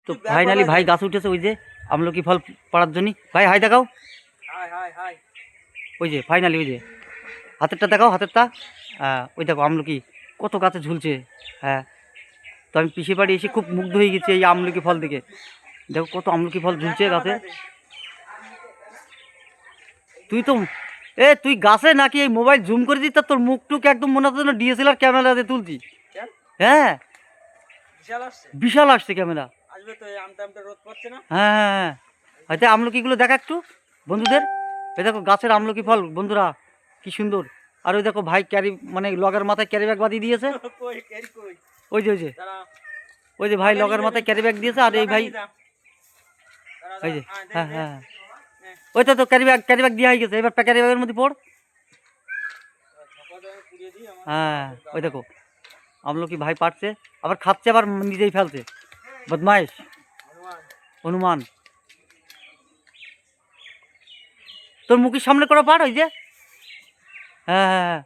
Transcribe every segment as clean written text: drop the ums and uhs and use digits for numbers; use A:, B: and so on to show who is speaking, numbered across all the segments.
A: তো ফাইনালি ভাই গাছ উঠেছে ওই যে আমলকি ফল পাড়ার জন্য। ভাই হাই দেখাও, ওই যে ফাইনালি ওই যে হাতেরটা দেখাও, হাতেরটা। ওই দেখো আমলকি কত গাছে ঝুলছে। হ্যাঁ, তো আমি পিছিয়ে বাড়ি এসে খুব মুগ্ধ হয়ে গেছি এই আমলকি ফল দেখে। দেখো কত আমলকি ফল ঝুলছে গাছে। তুই গাছে নাকি এই মোবাইল জুম করে দিস, তা তোর মুখটুক একদম মনে হচ্ছে না ডিএসএলআর ক্যামেরাতে তুলছি। হ্যাঁ বিশাল আসছে ক্যামেরা। হ্যাঁ হ্যাঁ হ্যাঁ, হয়তো আমলকিগুলো দেখা একটু বন্ধুদের। এই দেখো গাছের আমলকি ফল বন্ধুরা, কি সুন্দর। আর ওই দেখো ভাই ক্যারি মানে লগের মাথায় ক্যারি ব্যাগ বাঁধিয়ে দিয়েছে। ওই যে ভাই লগের মাথায় ক্যারি ব্যাগ দিয়েছে। আর এই ভাই ওই যে হ্যাঁ হ্যাঁ ওইটা তো ক্যারি ব্যাগ দেওয়া হয়ে গেছে। এবার ক্যারি ব্যাগের মধ্যে পড়। হ্যাঁ ওই দেখো আমলকি ভাই পারছে, আবার খাচ্ছে, আবার নিজেই ফেলছে। বদমাইশ হনুমান। তোর মুখের সামনে করে পার ওই যে। হ্যাঁ হ্যাঁ হ্যাঁ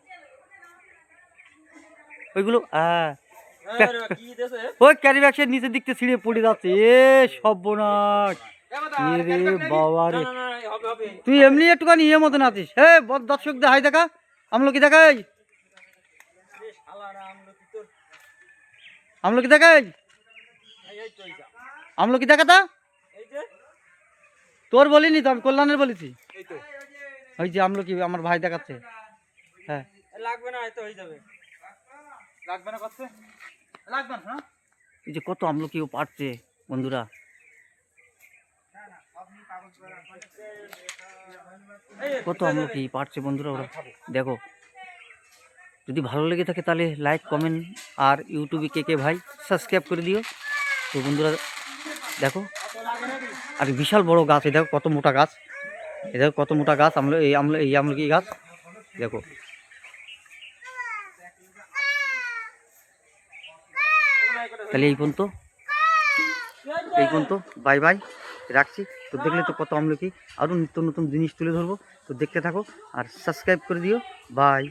A: ওইগুলো হ্যাঁ। ওই ক্যারি ব্যাগ সে নিচের দিক থেকে ছিঁড়ে পড়ে যাচ্ছে। সর্বনাশ রে বাবা রে, তুই এমনি একটুখানি ইয়ে মতন আছিস। হ্যাঁ দর্শকদের হাই দেখা, আমলকি দেখাই, আমলকি দেখাই, আমলকি দেখা। তা তোর বলিনি তো, আমি কল্যাণের বলেছি। ওই যে আমলকি আমার ভাই দেখাচ্ছে। হ্যাঁ লাগবে না, হয়তো হয়ে যাবে, লাগবে না, করছে লাগবে না। এই যে কত আমলকি ও পারছে বন্ধুরা। কত আমলকি পারছে বন্ধুরা ওরা, দেখো। যদি ভালো লেগে থাকে তাহলে লাইক কমেন্ট আর ইউটিউবে কে ভাই সাবস্ক্রাইব করে দিও। তো বন্ধুরা দেখো, আর বিশাল বড় গাছ। এই দেখো কত মোটা গাছ, এই দেখো কত মোটা গাছ। এই আমলকি গাছ দেখো। তাহলে এই পর্যন্ত বাই বাই, রাখছি। তো দেখলে তো কত আমলকি, আরও নিত্য নতুন জিনিস তুলে ধরবো। তো দেখতে থাকো আর সাবস্ক্রাইব করে দিও। বাই।